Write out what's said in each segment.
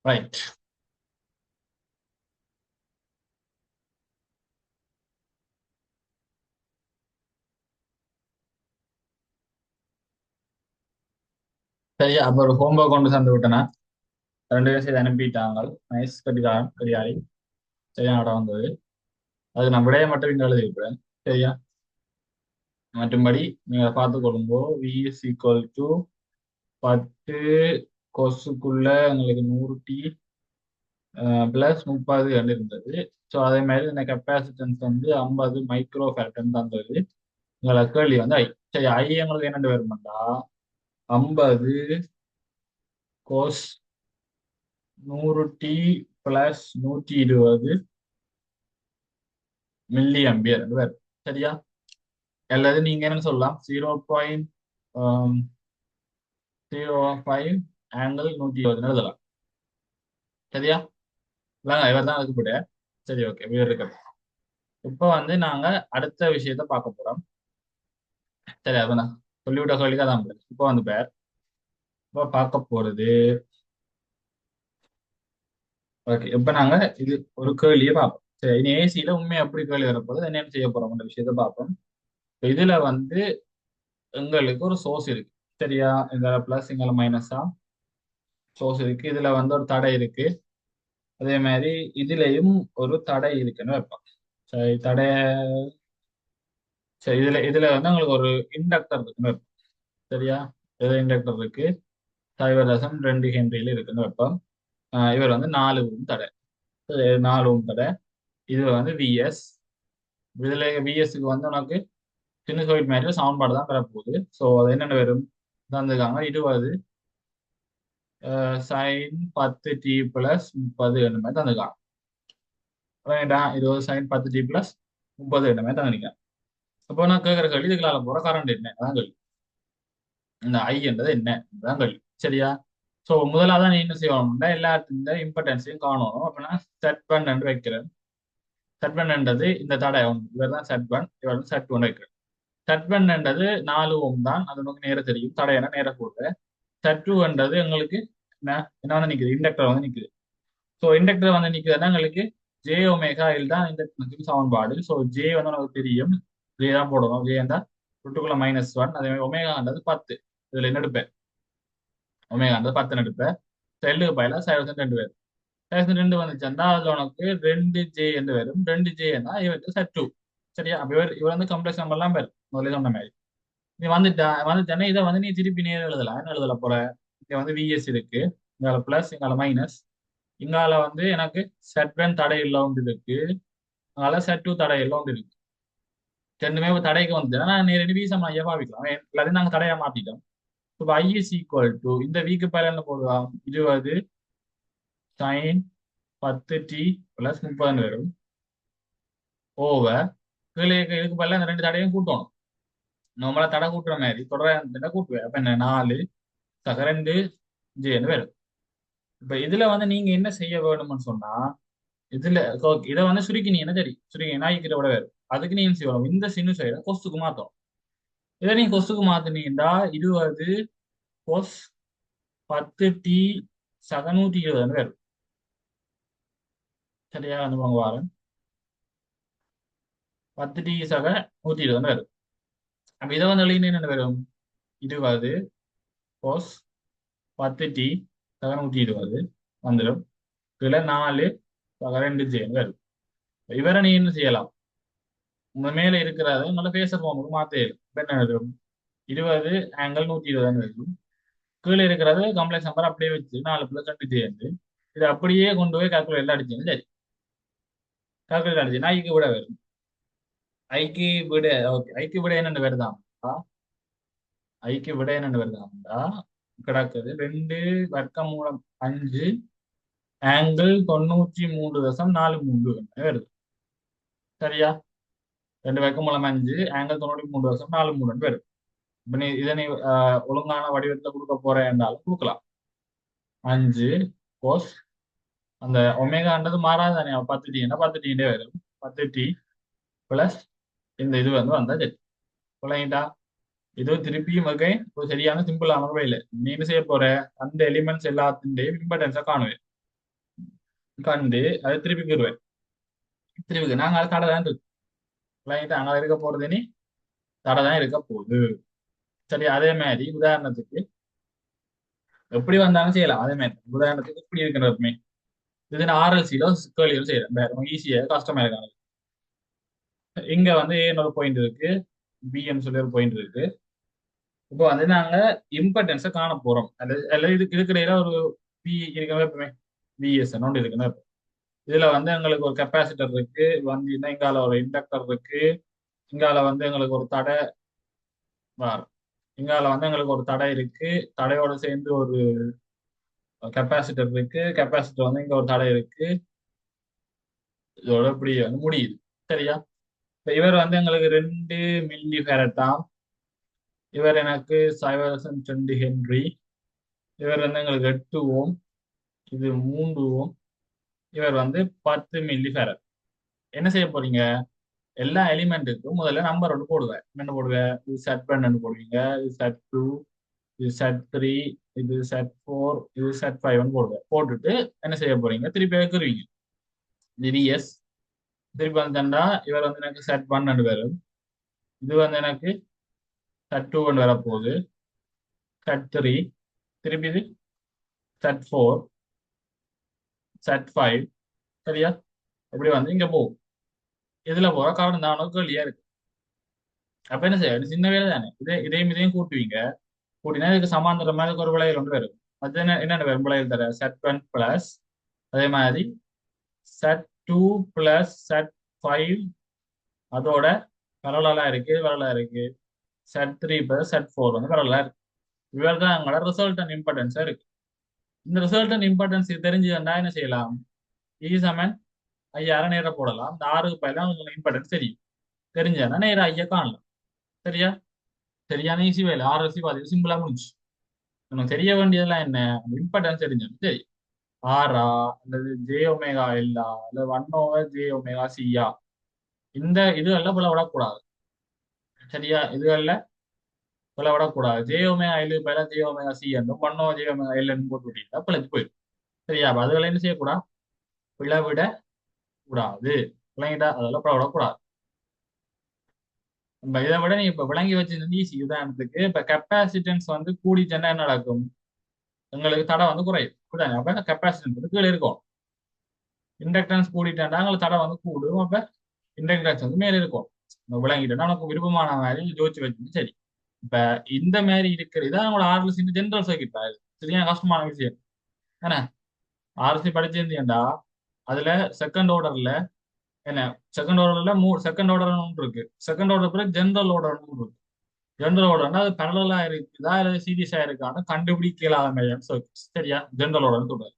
Right. சரியா, அப்ப ஒரு ஹோம்ஒர்க் கொண்டு தந்து விட்டேனா? ரெண்டு பேரும் செய்து அனுப்பிட்டாங்க. நைஸ், கட்டிக்காரன் கடிகாரி. சரியா இடம் வந்தது. அதுக்கு நான் விடைய மட்டும் இங்க எழுதியிருக்கிறேன். சரியா, மற்றும்படி நீங்க பார்த்து கொள்ளும்போ வி இஸ் ஈக்குவல் டு 10 கொசுக்குள்ள எங்களுக்கு 100 டி பிளஸ் 30 இருந்தது. ஸோ அதே மாதிரி இந்த கெப்பாசிட்டன்ஸ் வந்து 50 மைக்ரோ ஃபேரட்னு தந்தது. உங்களை கேள்வி வந்து ஐ. சரி, ஐ எங்களுக்கு என்னென்று வருமாண்டா 50 கோஸ் 100 டி பிளஸ் 120 மில்லி அம்பியர் வரும். சரியா, அல்லது நீங்க என்ன சொல்லலாம் 0.05 ஆங்கிள் 120 எழுதலாம். சரியா, இல்லைங்க இவர் தான் அதுக்கு போட. சரி, ஓகே, இவர் இருக்க. இப்போ வந்து நாங்க அடுத்த விஷயத்த பார்க்க போறோம். சரி, அதான் சொல்லிவிட்ட சொல்லிக்க தான் இப்போ வந்து பேர் இப்போ பார்க்க போறது. ஓகே, இப்போ நாங்க இது ஒரு கேள்வியை பார்ப்போம். சரி, இனி ஏசியில உண்மை அப்படி கேள்வி வரப்போது என்னென்ன செய்ய போறோம் விஷயத்த பார்ப்போம். இப்ப இதுல வந்து எங்களுக்கு ஒரு சோர்ஸ் இருக்கு. சரியா, இங்க பிளஸ் இங்க மைனஸா சோர்ஸ் இருக்கு. இதுல வந்து ஒரு தடை இருக்கு. அதே மாதிரி இதுலயும் ஒரு தடை இருக்குன்னு வைப்போம். சரி, தடை. சரி, இதுல இதுல வந்து உங்களுக்கு ஒரு இண்டக்டர் இருக்குன்னு வைப்போம். சரியா, இது இண்டக்டர் இருக்கு. 0.2 ஹென்ரியில இருக்குன்னு வைப்போம். இவர் வந்து 4 ஓம் தடை. 4 ஓம் தடை. இது வந்து விஎஸ். இதுல விஎஸ்க்கு வந்து உனக்கு சினுசாய்டு மாதிரி சமன்பாடு தான் பெறப்போகுது. ஸோ அது என்னென்ன வரும் தந்துருக்காங்க 20 சைன் 10 டி பிளஸ் 30 என்ன மாதிரி தந்துருக்காங்க. வேண்டாம், 20 சைன் 10 டி பிளஸ் 30 என்ன மாதிரி தந்துருக்காங்க. அப்போ நான் கேட்குற கேள்வி இதுக்குள்ள போற கரண்ட் என்ன அதான் கேள்வி. இந்த ஐ என்றது என்ன தான் கேள்வி. சரியா, ஸோ முதலாவது நீ என்ன செய்யணும்னா எல்லாத்துக்கும் இம்பார்ட்டன்ஸையும் காணணும். அப்படின்னா செட் பண்ணு வைக்கிறேன். செட் பண்ணுன்றது இந்த தடை ஒன்று, இவர் தான் செட் பண், இவர் வந்து செட் ஒன்று வைக்கிறேன். செட் பண்ணுன்றது 4 ஓம் தான், அது நமக்கு நேரம் தெரியும். தடையான நேரம் போடுறேன். செட் டூன்றது எங்களுக்கு என்ன என்ன வந்து நிற்குது, இண்டக்டர் வந்து நிற்குது. ஸோ இண்டக்டர் வந்து நிற்குதுன்னா எங்களுக்கு ஜே ஒமேகா இல் தான் இண்டக்டருக்கு சமன்பாடு. ஸோ ஜே வந்து நமக்கு தெரியும். ஜே தான் போடணும். ஜே இருந்தால் ருட்டுக்குள்ள -1. அதே மாதிரி ஒமேகான்றது 10. இதுல என்ன எடுப்பேன், ஒமேகான்றது 10 எடுப்பேன். செல்லுக்கு பயில 2 பேர் 2 வந்துச்சுன்னா அதுல உனக்கு 2 ஜே என்று வரும். 2 ஜே இவருக்கு செட் டூ. சரியா, அப்ப இவர் வந்து கம்ப்ளெக்ஸ் நம்பர் எல்லாம் பேர் முதல்ல சொன்ன மாதிரி. நீ வந்துட்டேன்னா இதை வந்து நீ திருப்பி நேரம் எழுதலாம். என்ன எழுதல போற, இங்க வந்து விஎஸ் இருக்கு, இங்கால பிளஸ் இங்கால மைனஸ். இங்கால வந்து எனக்கு செட் ஒன் தடை இல்லை ஒன்று இருக்கு, அங்கால செட் டூ தடை இல்லை ஒன்று இருக்கு. ரெண்டுமே தடைக்கு வந்துச்சுன்னா நான் நேரடி வீசம் ஐயா பாவிக்கலாம். எல்லாத்தையும் நாங்கள் தடையா மாத்திட்டோம். இப்போ ஐ இஸ் ஈக்குவல் டு இந்த வீக்கு பேர் என்ன போடுவோம் 20 சைன் 10 டி பிளஸ் 30 வரும் ஓவர் கீழே இதுக்கு பதிலா இந்த 2 தடையும் கூட்டணும். நம்மளா தடை கூட்டுற மாதிரி தொடர கூட்டுவேன். அப்ப என்ன 4 சக 2 ஜேன்னு வரும். இப்ப இதுல வந்து நீங்க என்ன செய்ய வேணும்னு சொன்னா இதுல இதை வந்து சுருக்கினீங்கன்னா சரி, சுருக்கினா விட வரும். அதுக்கு நீங்க என்ன செய்யணும், இந்த சினுசைட கொஸ்துக்கு மாத்தணும். இதை நீங்க கொஸ்துக்கு மாத்தினீங்கன்னா 20 கொஸ் 10 டி சக 120 வரும். சரியா, அனுபவம் வாரம் 10 டி சக 120 வரும். அப்ப இதை வந்து எழுதினா என்ன வரும் 20 கொஸ் 10 டி சக 120 வந்துடும். இதுல 4 சக 2 ஜேன்னு வரும். இவரை நீ என்ன செய்யலாம், உங்க மேல இருக்கிறத உங்களோட பேச ஃபார்முக்கு மாத்த என்ன வரும் 20 ஆங்கிள் 120 இருக்கும். கீழே இருக்கிறது காம்ப்ளெக்ஸ் நம்பர் அப்படியே வச்சு 4+2 இது அப்படியே கொண்டு போய் கால்குலேட்டர் அடிச்சீங்க. சரி, கால்குலேட்டர் அடிச்சுன்னா ஐக்கு விட வரும். ஐக்கு விட ஓகே, ஐக்கு விட என்னென்னு வருதான், ஐக்கு விட என்னென்னு வருதாண்டா கிடக்குது 2 வர்க்கம் மூலம் 5 ஆங்கிள் 93.43 வருது. சரியா, 2 வர்க்கம் மூலம் 5 ஆங்கிள் 93.43 வருது. இப்ப நீ இதை நீ ஒழுங்கான வடிவத்துல கொடுக்க போற என்றாலும் கொடுக்கலாம். 5 கோஸ் அந்த ஒமேகான்றது மாறாது தானே, 10 டி 10 டி வரும். 10 டி பிளஸ் இந்த இது வந்து வந்தா சரி பிள்ளைங்கட்டா. இது திருப்பியும் ஓகே, ஒரு சரியான சிம்பிளான வகையில் நீ என்ன செய்ய போற, அந்த எலிமெண்ட்ஸ் எல்லாத்தின் இம்பார்ட்டன்ஸை காணுவேன். கண்டு அது திருப்பிக்கிடுவேன். திருப்பி நாங்கள் அது தடை தான் இருக்கு. விளங்கிட்டு அங்கே இருக்க போறது இனி தடை தான் இருக்க போகுது. சரி, அதே மாதிரி உதாரணத்துக்கு எப்படி வந்தாலும் செய்யலாம். அதே மாதிரி உதாரணத்துக்கு இப்படி இருக்கிறதுமே இது நான் ஆர்எல்சியில கேள்விகள் செய்யறேன். ஈஸியா கஷ்டமா இருக்காங்க. இங்க வந்து ஏன்னு பாயிண்ட் இருக்கு, பிஎம் சொல்லி ஒரு பாயிண்ட் இருக்கு. இப்போ வந்து நாங்க இம்பார்ட்டன்ஸை காண போறோம். அல்லது இதுக்கு இருக்கிற ஒரு பி இருக்கவே எப்பவுமே விஎஸ் ஒன்று இருக்குன்னா, இதுல வந்து எங்களுக்கு ஒரு கெப்பாசிட்டர் இருக்கு, வந்து இங்கால ஒரு இண்டக்டர் இருக்கு, இங்கால வந்து எங்களுக்கு ஒரு தடை வார், இங்கால வந்து எங்களுக்கு ஒரு தடை இருக்கு, தடையோட சேர்ந்து ஒரு கெப்பாசிட்டர் இருக்கு, கெப்பாசிட்டர் வந்து இங்க ஒரு தடை இருக்கு. இதோட இப்படி வந்து முடியுது. சரியா? இப்ப இவர் வந்து எங்களுக்கு 2 மில்லி ஃபேரட்டாம், இவர் எனக்கு 0.2 ஹென்றி, இவர் வந்து எங்களுக்கு 8 ஓம், இது 3 ஓம், இவர் வந்து 10 மில்லி ஃபேரட். என்ன செய்ய போறீங்க? எல்லா எலிமெண்ட்டுக்கும் முதல்ல நம்பர் ஒன்று போடுவேன். என்ன போடுவேன்? இது செட் 1 போடுவீங்க, இது செட் 2, இது செட் 3, இது செட் 4, இது செட் 5 போடுவேன். போட்டுட்டு என்ன செய்ய போறீங்க? திருப்பி வைக்கிறீங்க. இது எஸ். திருப்பி வந்துட்டா இவர் வந்து எனக்கு செட் 1 வரும், இது வந்து எனக்கு செட் 2 வரப்போகுது, செட் 3, திருப்பி இது செட் 4, செட் 5. சரியா? இப்படி வந்து இங்க போகும். இதுல போற காரணம் தான் உனக்கு வெளியா இருக்கு. அப்ப என்ன செய்ய? இது சின்ன வேலை தானே. இதையும் கூட்டுவீங்க. கூட்டினா இதுக்கு சமாந்தர மாதிரி ஒரு விளையல் ஒன்று வரும். அது என்னென்ன வரும் விளையல் தர? செட் 1 பிளஸ், அதே மாதிரி செட் 2 பிளஸ் செட் 5, அதோட பரவலா இருக்கு, வரலா இருக்கு. செட் 3 பிளஸ் செட் 4 வந்து பரவலா இருக்கு. இவர் தான் எங்களோட ரிசல்ட் அண்ட் இம்பார்ட்டன்ஸா இருக்கு. இந்த ரிசல்ட் அண்ட் இம்பார்ட்டன்ஸ் தெரிஞ்சுதுன்னா என்ன செய்யலாம்? சமன் ஐயா நேர போடலாம். இந்த 6க்கு பதிலா உங்களுக்கு இம்பார்ட்டன்ஸ் தெரியும். தெரிஞ்சதுன்னா நேர ஐயா காணலாம். சரியா? சரியான ஈஸி வேலை. 6 பாதி சிம்பிளா முடிஞ்சு. நமக்கு தெரிய வேண்டியதெல்லாம் என்ன? இம்பார்ட்டன்ஸ் தெரிஞ்சது சரி. ஆரா அல்லது ஜே ஒமேகா எல்லா அல்லது 1/J⍵CA, இந்த இதுகள்ல பிள விடக்கூடாது. சரியா? இதுகள்ல பிள விடக்கூடாது. J⍵L பதிலா J⍵C என்றும் 1/J⍵L போட்டு விட்டீங்கன்னா பிழைச்சு போயிடும். சரியா? அப்ப அதுகளை என்ன செய்யக்கூடாது? பிளவிட கூடாது. விளங்கிட்டா? அதெல்லாம் பிள விடக்கூடாது. இப்ப இதை விட நீ இப்ப விளங்கி வச்சிருந்து ஈஸி. உதாரணத்துக்கு இப்ப கெப்பாசிட்டன்ஸ் வந்து கூடிச்சுன்னா என்ன நடக்கும்? எங்களுக்கு தடை வந்து குறையும். அப்படிதானே? அப்ப கெப்பாசிட்டன்ஸ் வந்து கீழே இருக்கும். இண்டக்டன்ஸ் கூடிட்டேன்டா எங்களுக்கு தடை வந்து கூடும். அப்ப இண்டக்டன்ஸ் வந்து மேல இருக்கும். விளங்கிட்டேன்னா உனக்கு விருப்பமான மாதிரி யோசிச்சு வச்சுட்டு சரி. இப்ப இந்த மாதிரி இருக்கிறது இதான் உங்களோட ஆர்எல்சி ஜென்ரல் சர்க்கிட் தான். இது சரியான கஷ்டமான விஷயம். ஏன்னா ஆர்எல்சி படிச்சிருந்தீங்கடா, அதுல செகண்ட் ஆர்டர்ல என்ன, செகண்ட் ஆர்டர் ஒன்று இருக்கு. செகண்ட் ஆர்டர் பிறகு ஜென்ரல் ஆர்டர் ஒன்று இருக்கு. ஜென்ரல் ஆர்டர்னா அது பேரலா இருக்குதா இல்ல சீரியஸா இருக்கான்னு கண்டுபிடிக்க இயலாத மாதிரியான சர்க்கிட். சரியா? ஜென்ரல் ஆர்டர் சொல்றாரு.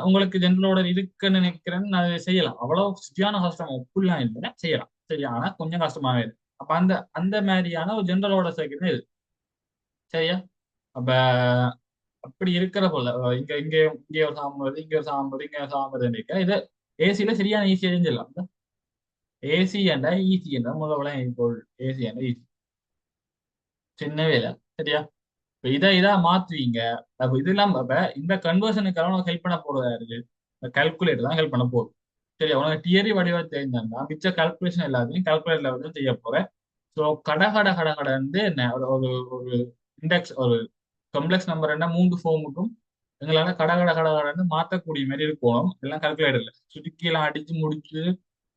உங்களுக்கு ஜென்ரல் ஆர்டர் இருக்குன்னு நினைக்கிறேன்னு நான் இதை செய்யலாம். அவ்வளவு சரியான கஷ்டம் அப்படிலாம் இல்லை, செய்யலாம். சரியா? ஆனா கொஞ்சம் கஷ்டமாவே இருக்கு. அப்ப அந்த அந்த மாதிரியான ஒரு ஜென்ரல் ஆர்டர் சர்க்கிட் இது. சரியா? அப்ப அப்படி இருக்கிற போல இங்க இங்க இங்க ஒரு சாம்பல், இங்க ஒரு சாம்பல், இங்க ஒரு சாம்பல் நினைக்க இது ஏசியில சரியான ஈஸியா செஞ்சிடலாம். ஏசி என்ற ஈசி என்ற முதல்ல இப்போ ஏசி என்ற ஈசி சின்ன வேலை. சரியா? இப்ப இதா மாத்துவீங்க. அப்ப இது இல்லாம இப்ப இந்த கன்வர்ஷனுக்கு உனக்கு ஹெல்ப் பண்ண போறதா இருக்கு, இந்த கால்குலேட்டர் தான் ஹெல்ப் பண்ண போகுது. சரி, உனக்கு தியரி வடிவா தெரிஞ்சா மிச்ச கால்குலேஷன் எல்லாத்தையும் கால்குலேட்டர்ல வந்து செய்ய போறேன். ஸோ கட வந்து என்ன ஒரு ஒரு ஒரு இண்டெக்ஸ், ஒரு காம்ப்ளெக்ஸ் நம்பர் என்ன 3 ஃபார்முக்கும் எங்களால கடன்னு மாத்தக்கூடிய மாதிரி இருக்கணும். எல்லாம் கால்குலேட்டர்ல சுருக்கிலாம் அடிச்சு முடிச்சு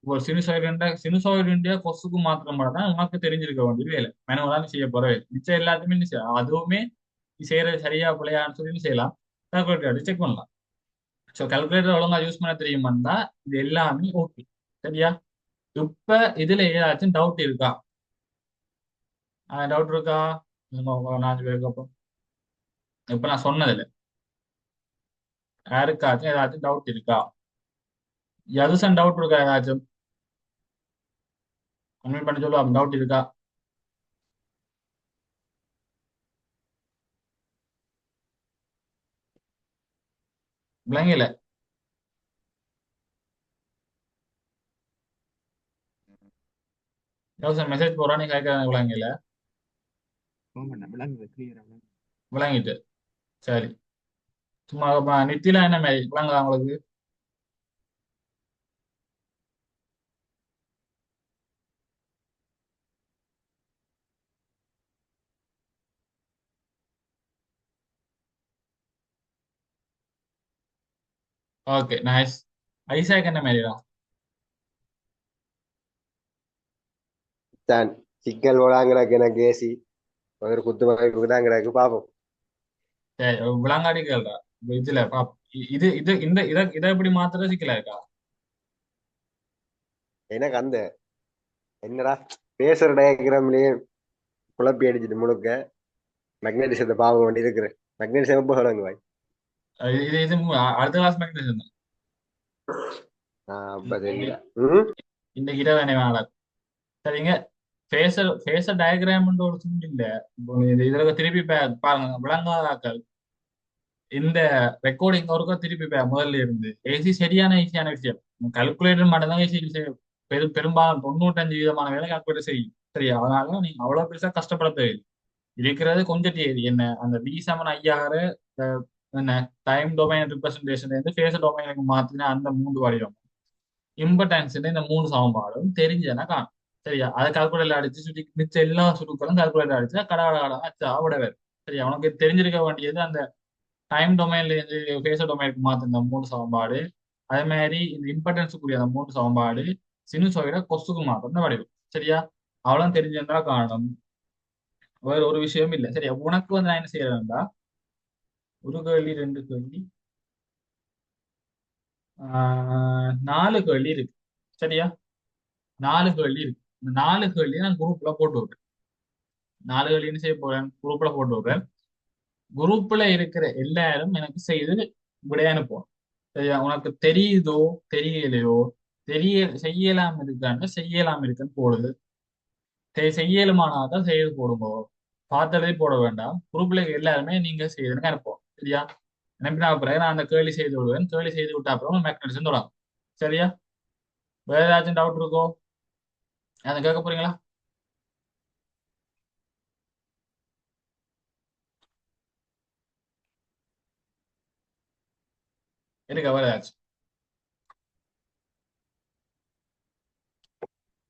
ஒரு சினுசாய்டு கொசுக்கு மாத்திரம் தான் உனக்கு தெரிஞ்சிருக்க வேண்டியது வேலை. மேனுவலா செய்ய போற வேலை. மிச்சம் எல்லாத்தையுமே நீ அதுவுமே நீ செய்யறது சரியா பிள்ளையான்னு சொல்லி நீ செய்யலாம். கால்குலேட்டர் செக் பண்ணலாம். ஸோ கால்குலேட்டர் ஒழுங்கா யூஸ் பண்ண தெரியுமான்னா இது எல்லாமே ஓகே. சரியா? இப்ப இதுல ஏதாச்சும் டவுட் இருக்கா? டவுட் இருக்கா? இன்னும் ஒரு 4 பேருக்கு அப்புறம் இப்ப நான் சொன்னதுல யாருக்காச்சும் ஏதாச்சும் டவுட் இருக்கா? எதுசன் டவுட் இருக்கா? ஏதாச்சும் கன்வீன் பண்ணி சொல்லுவா. டவுட் இருக்கா? விளங்கல. எதுசன் மெசேஜ் போறா நீ கேட்கற விளங்கல. ஆமாண்ணா விளங்குது, கிளியரா விளங்குது. விளங்கிட்டு சரி. சும்மா நித்தில என்ன மாதிரி விளங்குதா உங்களுக்கு? Okay nice. ஐசாக் என்ன மாதிரிடா? தான் சிக்கல் போடாங்கிறாக்கு எனக்கு ஏசி ஒரு குத்து மதிப்புக்கு தான் கிடக்கு பாப்போம். சரி விளாங்காடி கேள்றா. இதுல பாப் இது இது இந்த இதை எப்படி மாத்திர சிக்கலா இருக்கா? எனக்கு அந்த என்னடா பேசுற டயக்ராம்லயே குழப்பி அடிச்சிட்டு முழுக்க மெக்னடிசத்தை பாவம் வேண்டி இருக்கிறேன். மெக்னடிசம் எப்போ சொல்லுங்க பாய். இது இது அடுத்த கிளாஸ் மெக்கானிசம் தான். அப்ப தெரியல. ம். இந்த இட வேணாம். சரிங்க. ஃபேஸர் ஃபேஸர் டயக்ராம்ன்ற ஒரு துண்டு இல்ல. இப்போ இதுல திருப்பி பாருங்க விளங்காதாக்கள். இந்த ரெக்கார்டிங் ஒருக்கா திருப்பி முதல்ல இருந்து ஏசி சரியான ஈஸியான விஷயம். கல்குலேட்டர் மட்டும்தான் ஈஸி விஷயம். பெரும்பாலும் 95% வேலை கால்குலேட்டர் செய்யும். சரியா? அதனால நீங்க அவ்வளவு பெருசா கஷ்டப்பட தேவையில்லை. இருக்கிறது கொஞ்சம் தேதி என்ன அந்த B7 IR என்ன டைம் டொமைன் ரிப்ரசன்டேஷன் இருந்து ஃபேஸ் டொமைனுக்கு மாத்தின அந்த 3 வடிவம் இம்பர்டன்ஸ் இந்த 3 சமன்பாடும் தெரிஞ்சதுன்னா காணும். சரியா? அதை கால்குலேட்டர் அடிச்சு சுற்றி மிச்ச எல்லா சுருக்களும் கால்குலேட்டர் அடிச்சு கடை அச்சா விட வேறு. சரியா? உனக்கு தெரிஞ்சிருக்க வேண்டியது அந்த டைம் டொமைன்ல இருந்து ஃபேஸ் டொமைனுக்கு மாத்தின 3 சமன்பாடு. அதே மாதிரி இந்த இம்பர்டன்ஸுக்குரிய அந்த 3 சமன்பாடு சினுசோயிட கொசுக்கு மாத்தின வடிவம். சரியா? அவ்வளவு தெரிஞ்சிருந்தா காணும். வேற ஒரு விஷயம் இல்லை. சரியா? உனக்கு வந்து நான் என்ன செய்யறேன்டா, ஒரு கேள்வி 2 கேள்வி 4 கேள்வி இருக்கு. சரியா? 4 கேள்வி இருக்கு. இந்த 4 கேள்வி நான் குரூப்ல போட்டு விடுறேன். 4 கேள்வி என்ன செய்ய போறேன், குரூப்ல போட்டு விடுறேன். குரூப்ல இருக்கிற எல்லாரும் எனக்கு செய்து விடைய அனுப்புவோம். சரியா? உனக்கு தெரியுதோ தெரியலையோ, தெரிய செய்யலாம் இருக்கான்னு செய்யலாம் இருக்குன்னு போடுது. செய்யலுமானாதான் செய்து போடுங்க. பார்த்ததே போட வேண்டாம். குரூப்ல எல்லாருமே நீங்க செய்யுதுன்னு அனுப்புவோம். சரியா? அனுப்பினா பிறகு நான் அந்த கேள்வி செய்து விடுவேன். கேள்வி செய்து விட்ட அப்புறம் மெக்னடிசன் தொடங்கும். சரியா? வேற ஏதாச்சும் டவுட் இருக்கோ? அதை கேட்க போறீங்களா? இருக்கா வேற ஏதாச்சும்?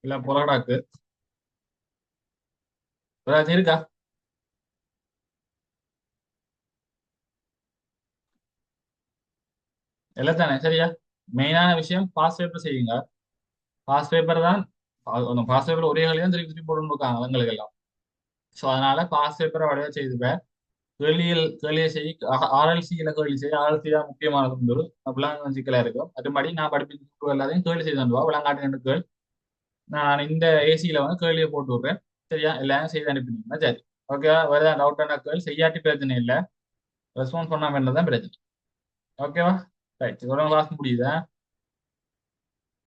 இல்ல பொலடாக்கு வேற ஏதாச்சும் இருக்கா? எல்லாம் தானே. சரியா? மெயினான விஷயம் பாஸ் பேப்பர் செய்யுங்க. பாஸ் பேப்பர் தான். பாஸ் பேப்பர் ஒரே வழி தான் திருப்பி திருப்பி போட்டுன்னு இருக்காங்க எங்களுக்கு எல்லாம். ஸோ அதனால பாஸ் பேப்பரை வழியா செய்துப்பேன். கேள்வியை செய்ய RLCயில கேள்வி செய்ய. RLC தான் முக்கியமானது. அப்படிலாம் சிக்கலா இருக்கும். மற்றபடி நான் படிப்பிச்சு எல்லாத்தையும் கேள்வி செய்து அனுப்புவா விளங்காட்டு கேள்வி. நான் இந்த ஏசியில வந்து கேள்வியை போட்டு விடுறேன். சரியா? எல்லாரும் செய்து அனுப்பினீங்கன்னா சரி. ஓகேவா? வேற ஏதாவது டவுட்டான கேள்வி செய்யாட்டி பிரச்சனை இல்லை. ரெஸ்பான்ஸ் பண்ணாம இருந்தால் தான் பிரச்சனை. ஓகேவா? ரைட். ஒரு கிளாஸ் முடியுதா?